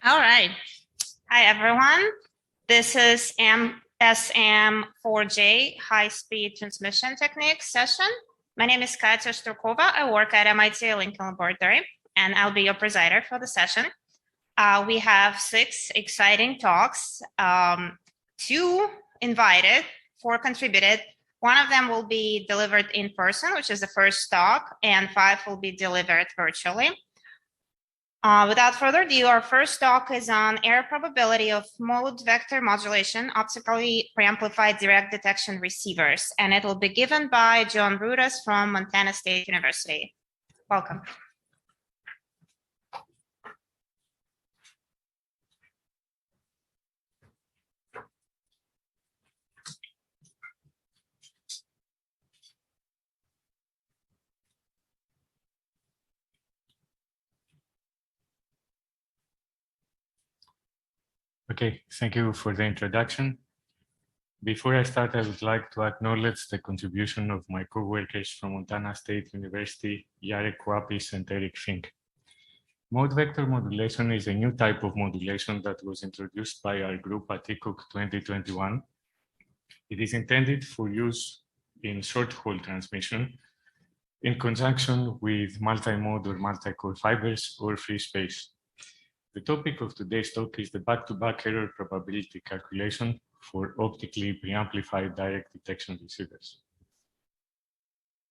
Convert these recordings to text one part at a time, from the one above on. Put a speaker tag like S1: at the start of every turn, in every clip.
S1: All right. Hi, everyone. This is SM4J high-speed transmission techniques session. My name is Katya Strukova. I work at MIT Lincoln Laboratory, and I'll be your presider for the session. We have 6 exciting talks, 2 invited, 4 contributed. One of them will be delivered in person, which is the first talk, and 5 will be delivered virtually. Without further ado, our first talk is on error probability of mode vector modulation, optically preamplified direct detection receivers, and it will be given by John Rudas from Montana State University. Welcome.
S2: Okay, thank you for the introduction. Before I start, I would like to acknowledge the contribution of my co-workers from Montana State University, Jarek Wapis and Eric Fink. Mode vector modulation is a new type of modulation that was introduced by our group at CLEO22 It is intended for use in short-haul transmission in conjunction with multi-mode or multi-core fibers or free space. The topic of today's talk is the back-to-back error probability calculation for optically preamplified direct detection receivers.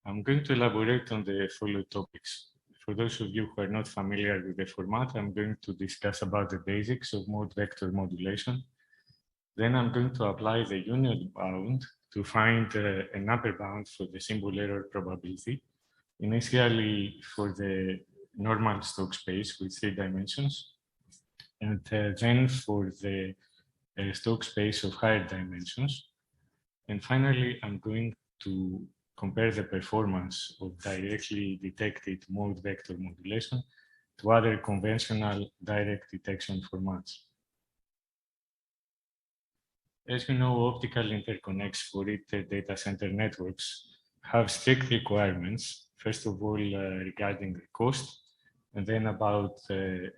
S2: I'm going to elaborate on the following topics. For those of you who are not familiar with the format, I'm going to discuss about the basics of mode vector modulation. Then I'm going to apply the union bound to find an upper bound for the symbol error probability, initially for the normal Stokes space with 3 dimensions, and then for the Stokes space of higher dimensions. And finally, I'm going to compare the performance of directly detected mode vector modulation to other conventional direct detection formats. As you know, optical interconnects for data center networks have strict requirements, first of all, regarding the cost, and then about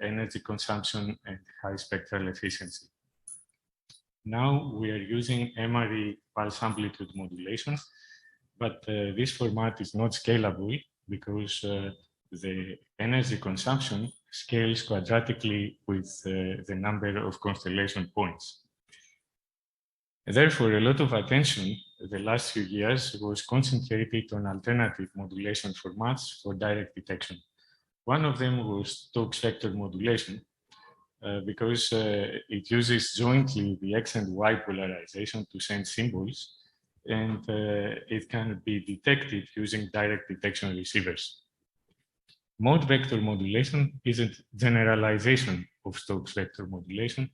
S2: energy consumption and high spectral efficiency. Now we are using MRE pulse amplitude modulation, but this format is not scalable because the energy consumption scales quadratically with the number of constellation points. Therefore, a lot of attention the last few years was concentrated on alternative modulation formats for direct detection. One of them was Stokes vector modulation, because it uses jointly the X and Y polarization to send symbols, and it can be detected using direct detection receivers. Mode vector modulation is a generalization of Stokes vector modulation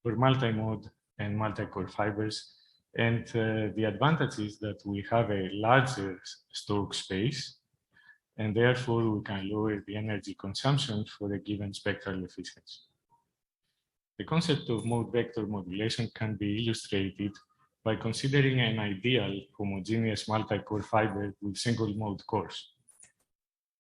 S2: for multi-mode and multi-core fibers, and the advantage is that we have a larger Stokes space, and therefore we can lower the energy consumption for a given spectral efficiency. The concept of mode vector modulation can be illustrated by considering an ideal homogeneous multi-core fiber with single mode cores.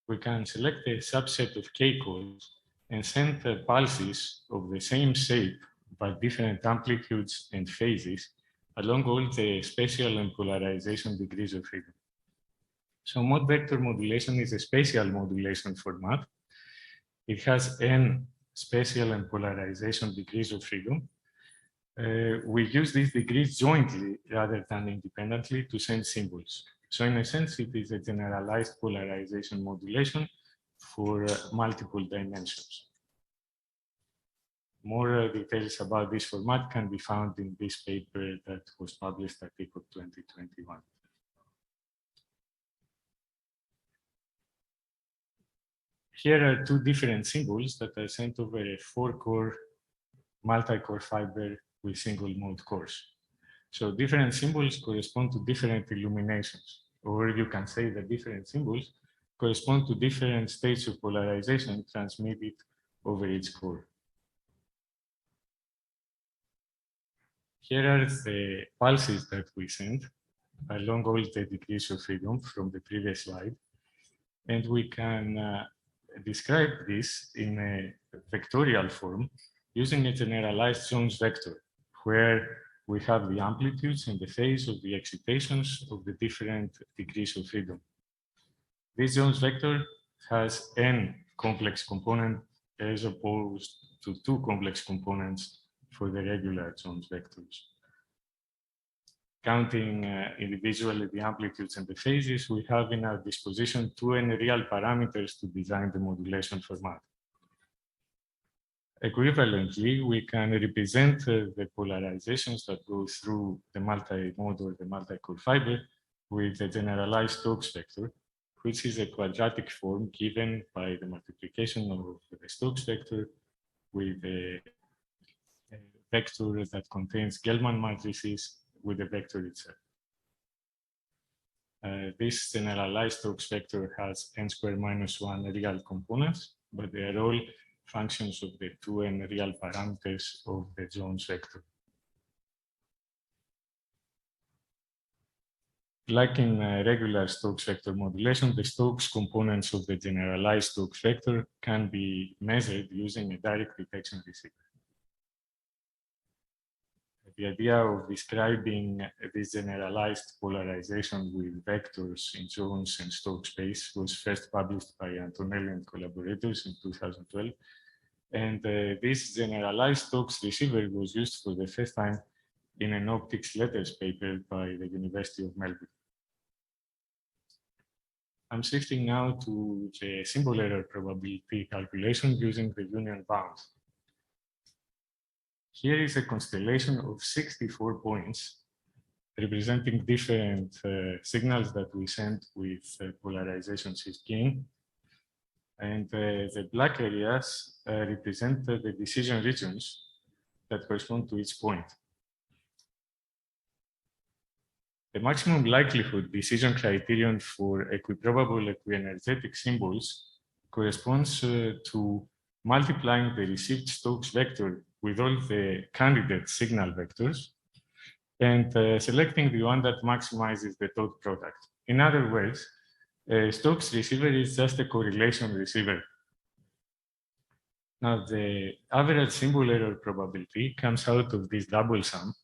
S2: We can select a subset of K cores and send pulses of the same shape but different amplitudes and phases along all the spatial and polarization degrees of freedom. So mode vector modulation is a spatial modulation format. It has n spatial and polarization degrees of freedom. We use these degrees jointly rather than independently to send symbols. So in a sense, it is a generalized polarization modulation for multiple dimensions. More details about this format can be found in this paper that was published at ECOC 2021. Here are 2 different symbols that are sent over a 4-core multi-core fiber with single mode cores. So different symbols correspond to different illuminations, or you can say that different symbols correspond to different states of polarization transmitted over each core. Here are the pulses that we send along all the degrees of freedom from the previous slide. And we can describe this in a vectorial form using a generalized zones vector, where we have the amplitudes and the phase of the excitations of the different degrees of freedom. This zones vector has n complex components as opposed to 2 complex components for the regular zones vectors. Counting individually the amplitudes and the phases, we have in our disposition 2n real parameters to design the modulation format. Equivalently, we can represent the polarizations that go through the multi-mode or the multi-core fiber with the generalized Stokes vector, which is a quadratic form given by the multiplication of the Stokes vector with a vector that contains Gelman matrices with the vector itself. This generalized Stokes vector has n squared minus 1 real components, but they are all functions of the 2n real parameters of the zones vector. Like in regular Stokes vector modulation, the Stokes components of the generalized Stokes vector can be measured using a direct detection receiver. The idea of describing this generalized polarization with vectors in zones and Stokes space was first published by Antonelli and collaborators in 2012. And this generalized Stokes receiver was used for the first time in an optics letters paper by the University of Melbourne. I'm shifting now to the symbol error probability calculation using the union bound. Here is a constellation of 64 points representing different signals that we send with polarization cisgain. And the black areas represent the decision regions that correspond to each point. The maximum likelihood decision criterion for equiprobable equienergetic symbols corresponds to multiplying the received Stokes vector with all the candidate signal vectors and selecting the one that maximizes the dot product. In other words, a Stokes receiver is just a correlation receiver. Now, the average symbol error probability comes out of this double sum,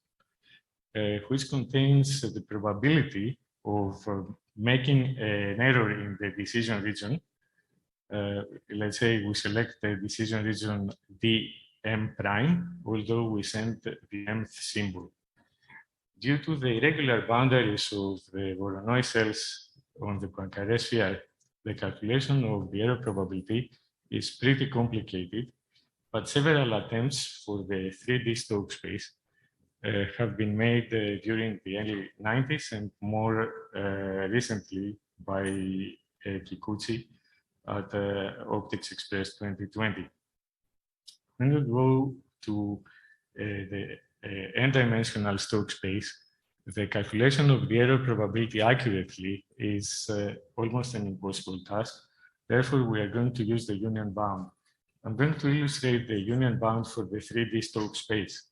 S2: which contains the probability of making an error in the decision region. Let's say we select the decision region dm prime, although we send the mth symbol. Due to the irregular boundaries of the Voronoi cells on the Poincaré sphere, the calculation of the error probability is pretty complicated, but several attempts for the 3D Stokes space have been made during the early 90s and more recently by Kikuchi at Optics Express 2020. When we go to the n-dimensional Stokes space, the calculation of the error probability accurately is almost an impossible task. Therefore, we are going to use the union bound. I'm going to illustrate the union bound for the 3D Stokes space.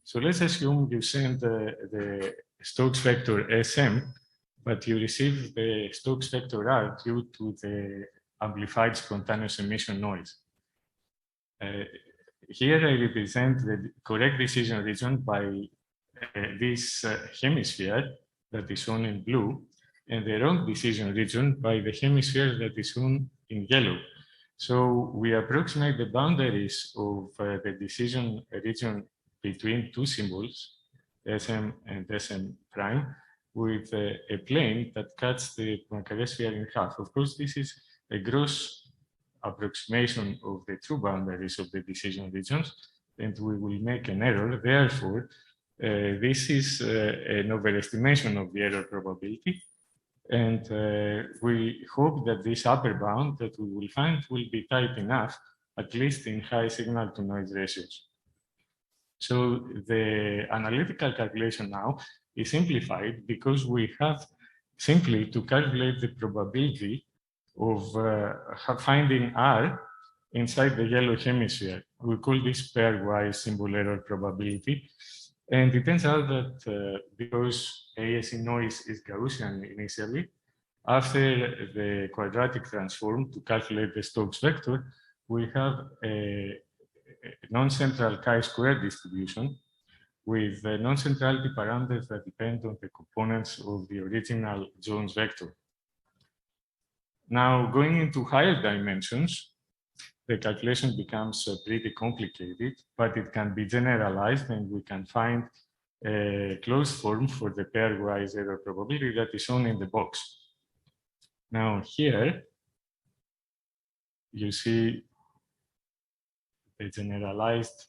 S2: So let's assume you send the Stokes vector Sm, but you receive the Stokes vector R due to the amplified spontaneous emission noise. Here I represent the correct decision region by this hemisphere that is shown in blue, and the wrong decision region by the hemisphere that is shown in yellow. So we approximate the boundaries of the decision region between two symbols, Sm and Sm prime, with a plane that cuts the Poincaré sphere in half. Of course, this is a gross approximation of the true boundaries of the decision regions, and we will make an error. Therefore, this is an overestimation of the error probability. And we hope that this upper bound that we will find will be tight enough, at least in high signal to noise ratios. So the analytical calculation now is simplified because we have simply to calculate the probability of finding R inside the yellow hemisphere. We call this pairwise symbol error probability. And it turns out that because ASE noise is Gaussian initially, after the quadratic transform to calculate the Stokes vector, we have a non-central chi-square distribution with non-centrality parameters that depend on the components of the original Jones vector. Now, going into higher dimensions, the calculation becomes pretty complicated, but it can be generalized, and we can find a closed form for the pairwise error probability that is shown in the box. Now, here, you see the generalized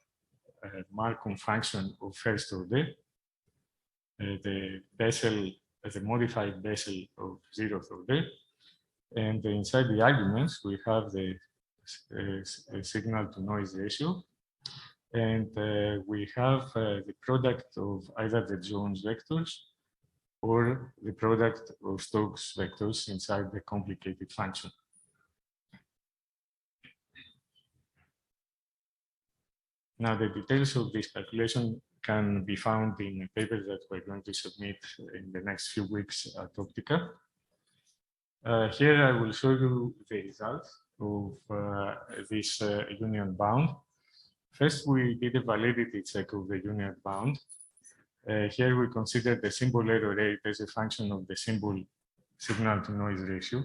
S2: Markov function of first order, the Bessel, the modified Bessel of zeroth order, and inside the arguments we have the signal to noise ratio, and we have the product of either the Jones vectors or the product of Stokes vectors inside the complicated function. Now, the details of this calculation can be found in a paper that we're going to submit in the next few weeks at Optica. Here I will show you the results of this union bound. First, we did a validity check of the union bound. Here we consider the symbol error rate as a function of the symbol signal to noise ratio.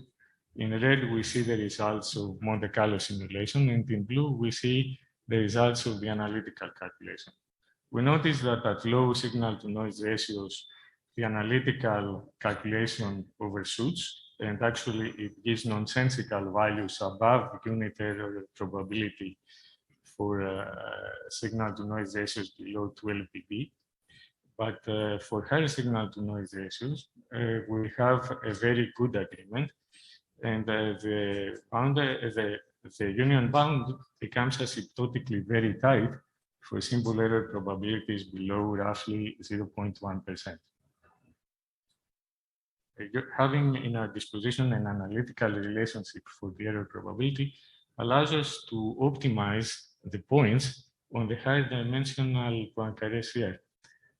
S2: In red, we see the results of Monte Carlo simulation, and in blue, we see the results of the analytical calculation. We notice that at low signal to noise ratios, the analytical calculation overshoots, and actually it gives nonsensical values above the unit error probability for signal to noise ratios below 12 dB. But for higher signal to noise ratios, we have a very good agreement, and the union bound becomes asymptotically very tight for symbol error probabilities below roughly 0.1%. Having in our disposition an analytical relationship for the error probability allows us to optimize the points on the higher dimensional Poincaré sphere.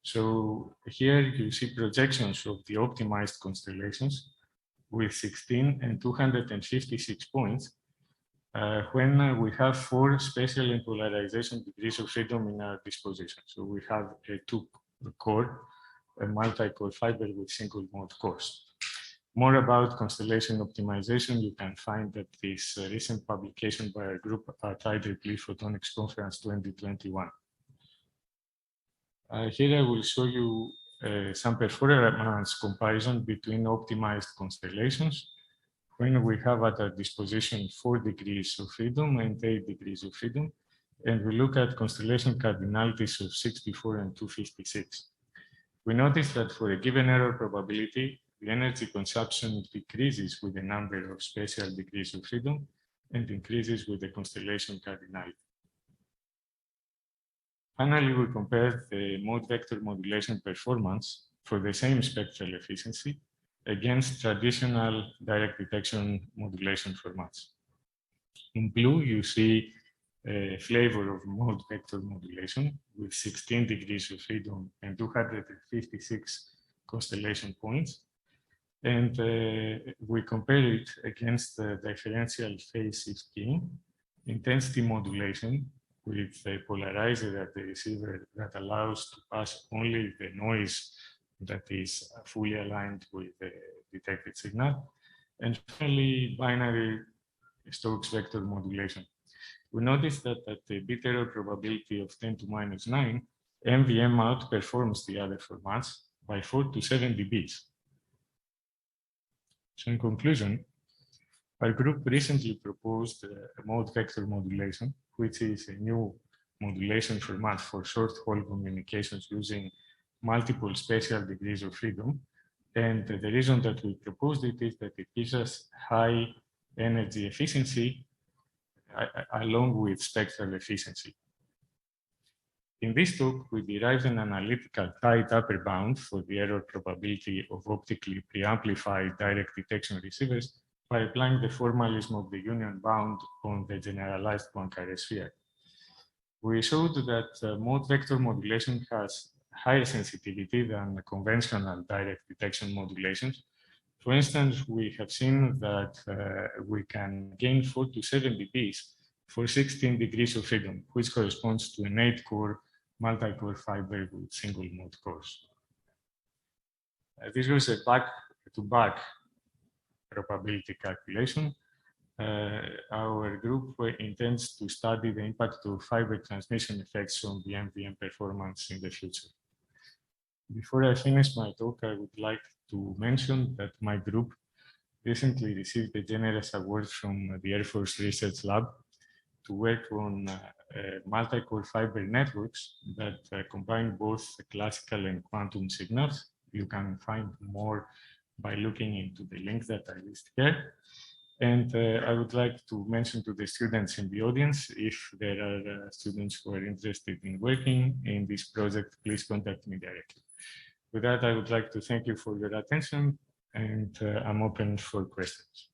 S2: So here you see projections of the optimized constellations with 16 and 256 points when we have 4 spatial and polarization degrees of freedom in our disposition. So we have a 2-core, a multi-core fiber with single mode cores. More about constellation optimization, you can find at this recent publication by our group at IEEE Photonics Conference 2021. Here I will show you some performance comparison between optimized constellations when we have at our disposition 4 degrees of freedom and 8 degrees of freedom, and we look at constellation cardinalities of 64 and 256. We notice that for a given error probability, the energy consumption decreases with the number of spatial degrees of freedom and increases with the constellation cardinality. Finally, we compare the mode vector modulation performance for the same spectral efficiency against traditional direct detection modulation formats. In blue, you see a flavor of mode vector modulation with 16 degrees of freedom and 256 constellation points. And we compare it against the differential phase shift gain, intensity modulation with a polarizer at the receiver that allows to pass only the noise that is fully aligned with the detected signal, and finally binary Stokes vector modulation. We notice that at the bit error probability of 10 to minus 9, MVM outperforms the other formats by 4 to 7 dBs. So in conclusion, our group recently proposed a mode vector modulation, which is a new modulation format for short-haul communications using multiple spatial degrees of freedom. And the reason that we proposed it is that it gives us high energy efficiency along with spectral efficiency. In this talk, we derived an analytical tight upper bound for the error probability of optically preamplified direct detection receivers by applying the formalism of the union bound on the generalized Poincaré sphere. We showed that mode vector modulation has higher sensitivity than conventional direct detection modulations. For instance, we have seen that we can gain 4 to 7 dBs for 16 degrees of freedom, which corresponds to an 8-core multi-core fiber with single mode cores. This was a back-to-back probability calculation. Our group intends to study the impact of fiber transmission effects on the MVM performance in the future. Before I finish my talk, I would like to mention that my group recently received a generous award from the Air Force Research Lab to work on multi-core fiber networks that combine both classical and quantum signals. You can find more by looking into the link that I list here. And I would like to mention to the students in the audience, if there are students who are interested in working in this project, please contact me directly. With that, I would like to thank you for your attention, and I'm open for questions.